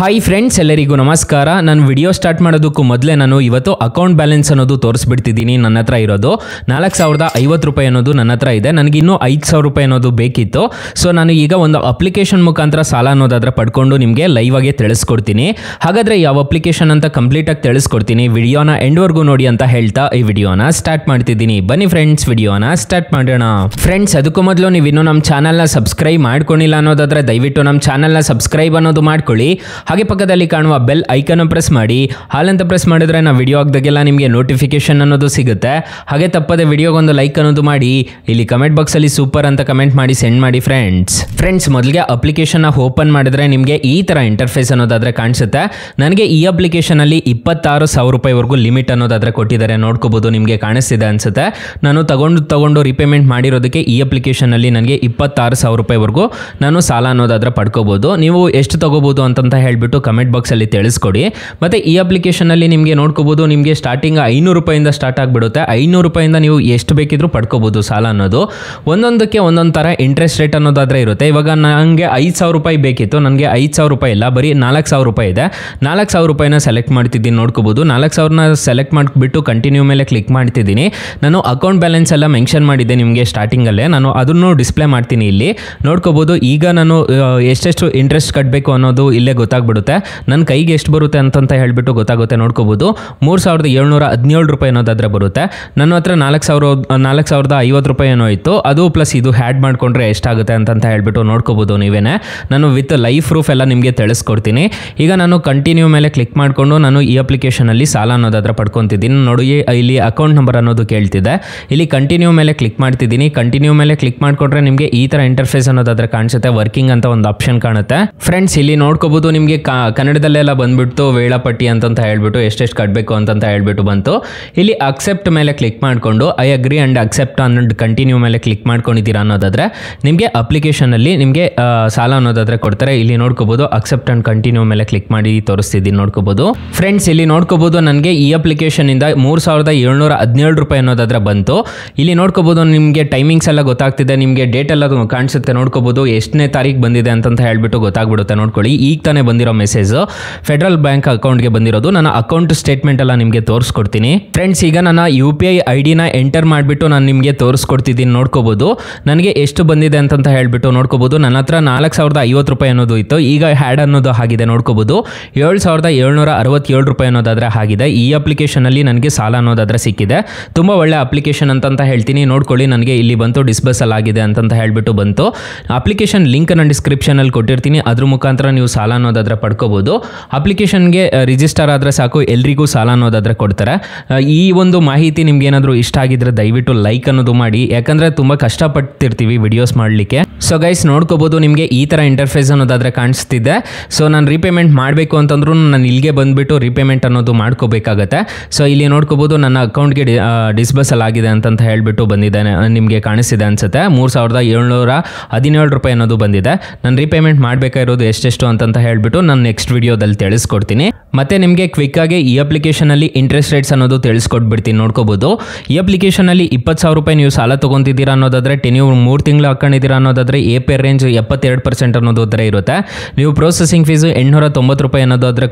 Hi friends, ಎಲ್ಲರಿಗೂ ನಮಸ್ಕಾರ. ನಾನು ವಿಡಿಯೋ ಸ್ಟಾರ್ಟ್ ಮಾಡೋದಕ್ಕೂ ಮೊದಲೇ ನಾನು ಇವತ್ತು ಅಕೌಂಟ್ ಬ್ಯಾಲೆನ್ಸ್ ಅನ್ನೋದು ತೋರಿಸ್ಬಿಡ್ತಿದ್ದೀನಿ. ನನ್ನ ಹತ್ರ ಇರೋದು 4050 ರೂಪಾಯಿ ಅನ್ನೋದು ನನ್ನ ಹತ್ರ ಇದೆ. ನನಗಿನ್ನೂ 5000 ರೂಪಾಯಿ ಅನ್ನೋದು ಬೇಕಿತ್ತು. ಸೊ ನಾನು ಈಗ ಒಂದು ಅಪ್ಲಿಕೇಶನ್ ಮುಖಾಂತರ ಸಾಲ ಅನ್ನೋದಾದ್ರೆ ಪಡ್ಕೊಂಡು ನಿಮಗೆ ಲೈವ್ ಆಗಿ ತಿಳಿಸ್ಕೊಡ್ತೀನಿ. ಹಾಗಾದರೆ ಯಾವ ಅಪ್ಲಿಕೇಶನ್ ಅಂತ ಕಂಪ್ಲೀಟಾಗಿ ತಿಳಿಸ್ಕೊಡ್ತೀನಿ. ವಿಡಿಯೋನ ಎಂಡ್ವರೆಗೂ ನೋಡಿ ಅಂತ ಹೇಳ್ತಾ ಈ ವಿಡಿಯೋನ ಸ್ಟಾರ್ಟ್ ಮಾಡ್ತಿದ್ದೀನಿ. ಬನ್ನಿ ಫ್ರೆಂಡ್ಸ್, ವಿಡಿಯೋನ ಸ್ಟಾರ್ಟ್ ಮಾಡೋಣ. ಫ್ರೆಂಡ್ಸ್, ಅದಕ್ಕೂ ಮೊದಲು ನೀವು ಇನ್ನೂ ನಮ್ಮ ಚಾನಲ್ನ ಸಬ್ಸ್ಕ್ರೈಬ್ ಮಾಡ್ಕೊಂಡಿಲ್ಲ ಅನ್ನೋದಾದ್ರೆ ದಯವಿಟ್ಟು ನಮ್ಮ ಚಾನಲ್ನ ಸಬ್ಸ್ಕ್ರೈಬ್ ಅನ್ನೋದು ಮಾಡ್ಕೊಳ್ಳಿ. ಹಾಗೆ ಪಕ್ಕದಲ್ಲಿ ಕಾಣುವ ಬೆಲ್ ಐಕನ್ ಪ್ರೆಸ್ ಮಾಡಿ. ಹಾಲಂತ ಪ್ರೆಸ್ ಮಾಡಿದ್ರೆ ನಾವು ವಿಡಿಯೋ ಹಾಕಿದಾಗೆಲ್ಲ ನಿಮಗೆ ನೋಟಿಫಿಕೇಶನ್ ಅನ್ನೋದು ಸಿಗುತ್ತೆ. ಹಾಗೆ ತಪ್ಪದೆ ವಿಡಿಯೋಗೊಂದು ಲೈಕ್ ಅನ್ನೋದು ಮಾಡಿ. ಇಲ್ಲಿ ಕಮೆಂಟ್ ಬಾಕ್ಸಲ್ಲಿ ಸೂಪರ್ ಅಂತ ಕಮೆಂಟ್ ಮಾಡಿ ಸೆಂಡ್ ಮಾಡಿ ಫ್ರೆಂಡ್ಸ್. ಮೊದಲಿಗೆ ಅಪ್ಲಿಕೇಶನ್ನ ಓಪನ್ ಮಾಡಿದ್ರೆ ನಿಮಗೆ ಈ ಥರ ಇಂಟರ್ಫೇಸ್ ಅನ್ನೋದಾದ್ರೆ ಕಾಣಿಸುತ್ತೆ. ನನಗೆ ಈ ಅಪ್ಲಿಕೇಶನಲ್ಲಿ 26,000 ರೂಪಾಯಿವರೆಗೂ ಲಿಮಿಟ್ ಅನ್ನೋದಾದ್ರೆ ಕೊಟ್ಟಿದ್ದಾರೆ. ನೋಡ್ಕೋಬಹುದು, ನಿಮಗೆ ಕಾಣಿಸ್ತಿದೆ ಅನ್ಸುತ್ತೆ. ನಾನು ತಗೊಂಡು ರಿಪೇಮೆಂಟ್ ಮಾಡಿರೋದಕ್ಕೆ ಈ ಅಪ್ಲಿಕೇಶನಲ್ಲಿ ನನಗೆ 26,000 ರೂಪಾಯಿವರೆಗೂ ನಾನು ಸಾಲ ಅನ್ನೋದಾದ್ರೆ ಪಡ್ಕೋಬಹುದು. ನೀವು ಎಷ್ಟು ತಗೋಬಹುದು ಅಂತ ಹೇಳ್ಬಿಟ್ಟು ಕಮೆಂಟ್ ಬಾಕ್ಸಲ್ಲಿ ತಿಳಿಸ್ಕೊಡಿ. ಮತ್ತು ಈ ಅಪ್ಲಿಕೇಶನಲ್ಲಿ ನಿಮಗೆ ನೋಡ್ಕೋಬಹುದು, ನಿಮಗೆ ಸ್ಟಾರ್ಟಿಂಗ್ 500 ರೂಪಾಯಿಂದ ಸ್ಟಾರ್ಟ್ ಆಗಿಬಿಡುತ್ತೆ. 500 ರೂಪಾಯಿಂದ ನೀವು ಎಷ್ಟು ಬೇಕಿದ್ರೂ ಪಡ್ಕೋಬಹುದು ಸಾಲ ಅನ್ನೋದು. ಒಂದೊಂದಕ್ಕೆ ಒಂದೊಂದು ಥರ ಇಂಟ್ರೆಸ್ಟ್ ರೇಟ್ ಅನ್ನೋದಾದರೆ ಇರುತ್ತೆ. ಇವಾಗ ನನಗೆ 5,000 ರೂಪಾಯಿ ಬೇಕಿತ್ತು. ನನಗೆ 5,000 ರೂಪಾಯಿ ಇಲ್ಲ, ಬರೀ 4,000 ರೂಪಾಯಿ ಇದೆ. 4,000 ರೂಪಾಯಿನ ಸೆಲೆಕ್ಟ್ ಮಾಡ್ತಿದ್ದೀನಿ. ನೋಡ್ಕೋಬಹುದು, 4,000ನ ಸೆಲೆಕ್ಟ್ ಮಾಡಿಬಿಟ್ಟು ಕಂಟಿನ್ಯೂ ಮೇಲೆ ಕ್ಲಿಕ್ ಮಾಡ್ತಿದ್ದೀನಿ. ನಾನು ಅಕೌಂಟ್ ಬ್ಯಾಲೆನ್ಸ್ ಎಲ್ಲ ಮೆನ್ಷನ್ ಮಾಡಿದ್ದೆ ನಿಮಗೆ ಸ್ಟಾರ್ಟಿಂಗಲ್ಲೇ. ನಾನು ಅದನ್ನು ಡಿಸ್ಪ್ಲೇ ಮಾಡ್ತೀನಿ ಇಲ್ಲಿ. ನೋಡ್ಕೋಬಹುದು, ಈಗ ನಾನು ಎಷ್ಟೆಷ್ಟು ಇಂಟ್ರೆಸ್ಟ್ ಕಟ್ಟಬೇಕು ಅನ್ನೋದು ಇಲ್ಲೇ ಗೊತ್ತಾಗ್ಬಿಡುತ್ತೆ. ನನ್ನ ಕೈಗೆ ಎಷ್ಟು ಬರುತ್ತೆ ಅಂತ ಹೇಳ್ಬಿಟ್ಟು ಗೊತ್ತಾಗುತ್ತೆ. ನೋಡ್ಕೋಬಹುದು, 3,717 ರೂಪಾಯಿ ಅನ್ನೋದಾದ್ರೆ ಬರುತ್ತೆ. ನನ್ನ ಹತ್ರ 4,050 ರೂಪಾಯಿ ಏನೋ ಇತ್ತು. ಅದು ಪ್ಲಸ್ ಇದು ಹ್ಯಾಡ್ ಮಾಡ್ಕೊಂಡ್ರೆ ಎಷ್ಟಾಗುತ್ತೆ ಅಂತ ಹೇಳ್ಬಿಟ್ಟು ನೋಡ್ಕೋಬಹುದು ನೀವೇನೆ. ನಾನು ವಿತ್ ಲೈವ್ ಪ್ರೂಫ್ ಎಲ್ಲ ನಿಮಗೆ ತಿಳಿಸ್ಕೊಡ್ತೀನಿ. ಈಗ ನಾನು ಕಂಟಿನ್ಯೂ ಮೇಲೆ ಕ್ಲಿಕ್ ಮಾಡಿಕೊಂಡು ನಾನು ಈ ಅಪ್ಲಿಕೇಶನಲ್ಲಿ ಸಾಲ ಅನ್ನೋದಾದ್ರೆ ಪಡ್ಕೊತಿದ್ದೀನಿ. ನೋಡಿ, ಇಲ್ಲಿ ಅಕೌಂಟ್ ನಂಬರ್ ಅನ್ನೋದು ಕೇಳ್ತಿದೆ. ಇಲ್ಲಿ ಕಂಟಿನ್ಯೂ ಮೇಲೆ ಕ್ಲಿಕ್ ಮಾಡ್ತಿದ್ದೀನಿ. ಕಂಟಿನ್ಯೂ ಮೇಲೆ ಕ್ಲಿಕ್ ಮಾಡಿಕೊಂಡ್ರೆ ನಿಮಗೆ ಈ ಥರ ಇಂಟರ್ಫೇಸ್ ಅನ್ನೋದಾದ್ರೆ ಕಾಣಿಸುತ್ತೆ. ವರ್ಕಿಂಗ್ ಅಂತ ಒಂದು ಆಪ್ಷನ್ ಕಾಣುತ್ತೆ. ಫ್ರೆಂಡ್ಸ್, ಇಲ್ಲಿ ನೋಡ್ಕೋಬಹುದು, ನಿಮಗೆ ಕನ್ನಡದಲ್ಲೆಲ್ಲ ಬಂದ್ಬಿಟ್ಟು ವೇಳಾಪಟ್ಟಿ ಅಂತ ಹೇಳ್ಬಿಟ್ಟು ಎಷ್ಟೆಷ್ಟು ಕಟ್ಟಬೇಕು ಅಂತ ಹೇಳ್ಬಿಟ್ಟು ಬಂತು. ಇಲ್ಲಿ ಅಕ್ಸೆಪ್ಟ್ ಮೇಲೆ ಕ್ಲಿಕ್ ಮಾಡಿಕೊಂಡು I agree and accept and continue ಮೇಲೆ ಕ್ಲಿಕ್ ಮಾಡ್ಕೊಂಡಿದ್ದೀರಾ ಅನ್ನೋದಾದ್ರೆ ನಿಮಗೆ ಅಪ್ಲಿಕೇಶನಲ್ಲಿ ನಿಮಗೆ ಸಾಲ ಅನ್ನೋದಾದ್ರೆ ಕೊಡ್ತಾರೆ. ಇಲ್ಲಿ ನೋಡ್ಕೋಬಹುದು, ಅಕ್ಸೆಪ್ಟ್ ಅಂಡ್ ಕಂಟಿನ್ಯೂ ಮೇಲೆ ಕ್ಲಿಕ್ ಮಾಡಿ ತೋರಿಸ್ತಿದ್ದೀನಿ. ನೋಡ್ಕೋಬಹುದು ಫ್ರೆಂಡ್ಸ್, ಇಲ್ಲಿ ನೋಡ್ಕೋಬಹುದು, ನನಗೆ ಈ ಅಪ್ಲಿಕೇಶನ್ ಇಂದ 3,717 ರೂಪಾಯಿ ಅನ್ನೋದಾದ್ರೆ ಬಂತು. ಇಲ್ಲಿ ನೋಡ್ಕೋಬಹುದು, ನಿಮಗೆ ಟೈಮಿಂಗ್ಸ್ ಎಲ್ಲ ಗೊತ್ತಾಗ್ತಿದೆ. ನಿಮಗೆ ಡೇಟ್ ಎಲ್ಲ ಕಾಣಿಸುತ್ತೆ. ನೋಡ್ಕೋಬಹುದು, ಎಷ್ಟನೇ ತಾರೀಕು ಬಂದಿದೆ ಅಂತ ಹೇಳ್ಬಿಟ್ಟು ಗೊತ್ತಾಗ್ಬಿಡುತ್ತೆ. ನೋಡ್ಕೊಳ್ಳಿ, ಈಗ ತಾನೇ ಬಂದಿರೋ ಮೆಸೇಜ್ ಫೆಡರಲ್ ಬ್ಯಾಂಕ್ ಅಕೌಂಟ್ಗೆ ಬಂದಿರೋದು. ನನ್ನ ಅಕೌಂಟ್ ಸ್ಟೇಟ್ಮೆಂಟ್ ಎಲ್ಲ ನಿಮಗೆ ತೋರಿಸ್ಕೊಡ್ತೀನಿ. ಫ್ರೆಂಡ್ಸ್, ಈಗ ನನ್ನ UPI ID-ನ ಎಂಟರ್ ಮಾಡಿಬಿಟ್ಟು ನಾನು ನಿಮಗೆ ತೋರಿಸ್ಕೊಡ್ತಿದ್ದೀನಿ. ನೋಡ್ಕೋಬಹುದು, ನನಗೆ ಎಷ್ಟು ಬಂದಿದೆ ಅಂತ ಹೇಳ್ಬಿಟ್ಟು ನೋಡ್ಕೋಬಹುದು. ನನ್ನ ಹತ್ರ 4,050 ರೂಪಾಯಿ ಅನ್ನೋದು ಇತ್ತು. ಈಗ ಹ್ಯಾಡ್ ಅನ್ನೋದು ಆಗಿದೆ. ನೋಡ್ಕೋಬಹುದು, 7,767 ರೂಪಾಯಿ ಅನ್ನೋದಾದ್ರೆ ಆಗಿದೆ. ಈ ಅಪ್ಲಿಕೇಶನಲ್ಲಿ ನನಗೆ ಸಾಲ ಅನ್ನೋದಾದ್ರೆ ಸಿಕ್ಕಿದೆ. ತುಂಬ ಒಳ್ಳೆ ಅಪ್ಲಿಕೇಶನ್ ಅಂತ ಹೇಳ್ತೀನಿ. ನೋಡ್ಕೊಳ್ಳಿ, ನನಗೆ ಇಲ್ಲಿ ಬಂತು ಡಿಸ್ಬರ್ಸಲ್ ಆಗಿದೆ ಅಂತ ಹೇಳ್ಬಿಟ್ಟು ಬಂತು. ಅಪ್ಲಿಕೇಶನ್ ಲಿಂಕ್ ನಾನು ಡಿಸ್ಕ್ರಿಪ್ಷನಲ್ಲಿ ಕೊಟ್ಟಿರ್ತೀನಿ. ಅದ್ರ ಮುಖಾಂತರ ನೀವು ಸಾಲ ಅನ್ನೋದಾದ್ರೆ ಪಡ್ಕೋಬಹುದು. ಅಪ್ಲಿಕೇಶನ್ಗೆ ರಿಜಿಸ್ಟರ್ ಆದರೆ ಸಾಕು, ಎಲ್ರಿಗೂ ಸಾಲ ಅನ್ನೋದಾದ್ರೆ ಕೊಡ್ತಾರೆ. ಈ ಒಂದು ಮಾಹಿತಿ ನಿಮ್ಗೆ ಏನಾದರೂ ಇಷ್ಟ ಆಗಿದ್ರೆ ದಯವಿಟ್ಟು ಲೈಕ್ ಅನ್ನೋದು ಮಾಡಿ. ಯಾಕಂದರೆ ತುಂಬ ಕಷ್ಟಪಡ್ತಿರ್ತೀವಿ ವಿಡಿಯೋಸ್ ಮಾಡಲಿಕ್ಕೆ. ಸೊ ಗೈಸ್, ನೋಡ್ಕೋಬಹುದು, ನಿಮಗೆ ಈ ಥರ ಇಂಟರ್ಫೇಸ್ ಅನ್ನೋದಾದ್ರೆ ಕಾಣಿಸ್ತಿದೆ. ಸೊ ನಾನು ರೀಪೇಮೆಂಟ್ ಮಾಡಬೇಕು ಅಂತಂದ್ರೂ ನಾನು ಇಲ್ಲಿಗೆ ಬಂದುಬಿಟ್ಟು ರೀಪೇಮೆಂಟ್ ಅನ್ನೋದು ಮಾಡ್ಕೋಬೇಕಾಗತ್ತೆ. ಸೊ ಇಲ್ಲಿ ನೋಡ್ಕೋಬಹುದು, ನನ್ನ ಅಕೌಂಟ್ಗೆ ಡಿಸ್ಬರ್ಸಲ್ ಆಗಿದೆ ಅಂತ ಹೇಳ್ಬಿಟ್ಟು ಬಂದಿದೆ. ನಿಮಗೆ ಕಾಣಿಸ್ತಿದೆ ಅನ್ಸುತ್ತೆ. 3,717 ರೂಪಾಯಿ ಅನ್ನೋದು ಬಂದಿದೆ. ನಾನು ರೀಪೇಮೆಂಟ್ ಮಾಡಬೇಕಾಗಿರೋದು ಎಷ್ಟೆಷ್ಟು ಅಂತ ಹೇಳ್ಬಿಟ್ಟು ನಾನು ನೆಕ್ಸ್ಟ್ ವಿಡಿಯೋದಲ್ಲಿ ತಿಳಿಸ್ಕೊಡ್ತೀನಿ. ಮತ್ತೆ ನಿಮಗೆ ಕ್ವಿಕ್ಕಾಗಿ ಈ ಅಪ್ಲಿಕೇಶನಲ್ಲಿ ಇಂಟ್ರೆಸ್ಟ್ ರೇಟ್ಸ್ ಅನ್ನೋದು ತಿಳಿಸ್ಕೊಟ್ಬಿಡ್ತೀನಿ. ನೋಡ್ಕೋಬಹುದು, ಈ ಅಪ್ಲಿಕೇಶನಲ್ಲಿ 20,000 ರೂಪಾಯಿ ನೀವು ಸಾಲ ತೊಗೊತಿದ್ದೀರಾ ಅನ್ನೋದಾದ್ರೆ, ನೀವು 3 ತಿಂಗಳು ಹಾಕೊಂಡಿದ್ದೀರಾ ಅನ್ನೋದಾದ್ರೆ APR ರೇಂಜ್ 72% ಅನ್ನೋದು ಉತ್ತರ ಇರುತ್ತೆ. ನೀವು ಪ್ರೊಸೆಸಿಂಗ್ ಫೀಸು 890 ರೂಪಾಯಿ ಅನ್ನೋದಾದ್ರೆ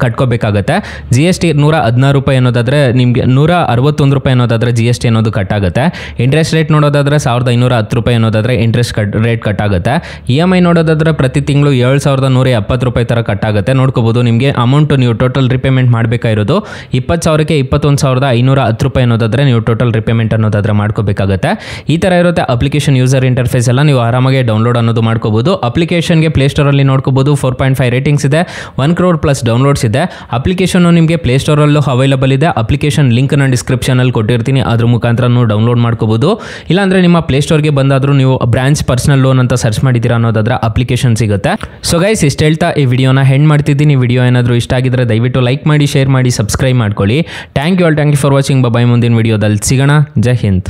ಕಟ್ಕೋಬೇಕಾಗತ್ತೆ. GST 116 ರೂಪಾಯಿ ಅನ್ನೋದಾದ್ರೆ ನಿಮಗೆ 161 ರೂಪಾಯಿ ಅನ್ನೋದಾದ್ರೆ GST ಅನ್ನೋದು ಕಟ್ಟಾಗುತ್ತೆ. ಇಂಟ್ರೆಸ್ಟ್ ರೇಟ್ ನೋಡೋದಾದ್ರೆ 1,510 ರೂಪಾಯಿ ಅನ್ನೋದಾದ್ರೆ ಇಂಟ್ರೆಸ್ಟ್ ರೇಟ್ ಕಟ್ಟಾಗುತ್ತೆ. EMI ನೋಡೋದಾದ್ರೆ ಪ್ರತಿ ತಿಂಗಳು 7,170 ರೂಪಾಯಿ ಥರ ಕಟ್ಟಾಗುತ್ತೆ. ನೋಡ್ಕೋಬಹುದು, ನಿಮಗೆ ಅಮೌಂಟ್ ನೀವು ಟೋಟಲ್ ರಿಪೇಮೆಂಟ್ ಮಾಡಬೇಕಾಗಿರೋದು 20,000ಕ್ಕೆ 21,510 ರೂಪಾಯಿ ಅನ್ನೋದಾದ್ರೆ ನೀವು ಟೋಟಲ್ ರಿಪೇಮೆಂಟ್ ಅನ್ನೋದಾದ್ರೆ ಮಾಡ್ಕೋಬೇಕಾಗುತ್ತೆ. ಈ ಥರ ಇರುತ್ತೆ ಅಪ್ಲಿಕೇಶನ್ ಯೂಸರ್ ಇಂಟರ್ಫೇಸ್ ಎಲ್ಲ. ನೀವು ಆರಾಮಾಗಿ ಡೌನ್ಲೋಡ್ ಅನ್ನೋದು ಮಾಡ್ಕೋಬಹುದು. ಅಪ್ಲಿಕೇಶನ್ಗೆ ಪ್ಲೇಸ್ಟೋರಲ್ಲಿ ನೋಡ್ಕೋಬಹುದು 4.5 ರೇಟಿಂಗ್ಸ್ ಇದೆ. 1 crore ಪ್ಲಸ್ ಡೌನ್ಲೋಡ್ಸ್ ಇದೆ. ಅಪ್ಲಿಕೇಶನ್ ನಿಮಗೆ ಪ್ಲೇಸ್ಟೋರಲ್ಲೂ ಅವೈಲಬಲ್ ಇದೆ. ಅಪ್ಲಿಕೇಶನ್ ಲಿಂಕ್ ನಾನು ಡಿಸ್ಕ್ರಿಪ್ಷನಲ್ಲಿ ಕೊಟ್ಟಿರ್ತೀನಿ. ಅದ್ರ ಮುಖಾಂತರ ಡೌನ್ಲೋಡ್ ಮಾಡ್ಕೋಬಹುದು. ಇಲ್ಲಾಂದರೆ ನಿಮ್ಮ ಪ್ಲೇಸ್ಟೋರ್ಗೆ ಬಂದಾದರೂ ನೀವು ಬ್ರಾಂಚ್ ಪರ್ಸನಲ್ ಲೋನ್ ಅಂತ ಸರ್ಚ್ ಮಾಡಿದ್ದೀರಾ ಅನ್ನೋದಾದ್ರೆ ಅಪ್ಲಿಕೇಶನ್ ಸಿಗುತ್ತೆ. ಸೊ ಗೈಸ್, ಇಷ್ಟು ಹೇಳ್ತಾ ಈ ವಿಡಿಯೋನ ಹೆಂಡ್ ಮಾಡ್ತಿದ್ದೀನಿ. ವಿಡಿಯೋ ಏನಾದರೂ ಇಷ್ಟ ಆಗಿದ್ರೆ ದಯವಿಟ್ಟು ಲೈಕ್ ಮಾಡಿ, ಶೇರ್ ಮಾಡಿ, ಸಬ್ಸ್ಕ್ರೈಬ್ ಮಾಡ್ಕೊಳ್ಳಿ. Thank you for watching. Bye, ಮುಂದಿನ ವಿಡಿಯೋದಲ್ಲಿ ಸಿಗೋಣ. ಜೈ ಹಿಂದ್.